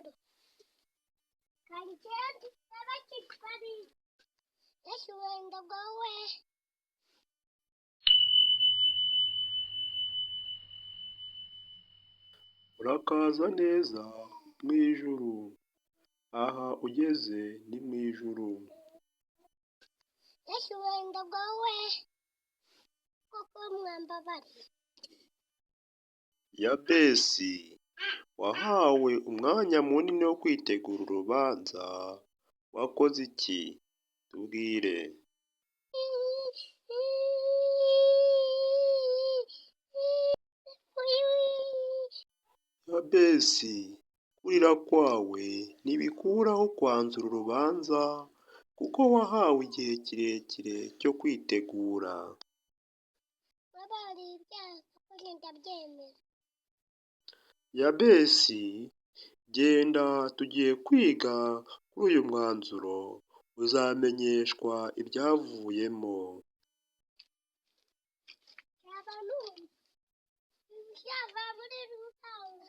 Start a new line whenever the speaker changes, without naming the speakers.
mwanzuro kaliketi abakikari yashuwenda gowe
urakaza neza mwijuru, aha ugeze ni mwijuru.
yashuwenda gowe koko mwambabari
Yabesi, wahawe umwanya munini wo kwitegura urubanza, wakoze iki? Tubwire. Yabesi, kurira kwawe ntibikuraho kwanzura urubanza, kuko wahawe igihe kirekire cyo kwitegura.
wabari ibyaha koko ndabyemera.
Yabesi, genda tugiye kwiga kuri uyu mwanzuro, uzamenyeshwa ibyavuyemo.
Yaba numva ibyava muri rusange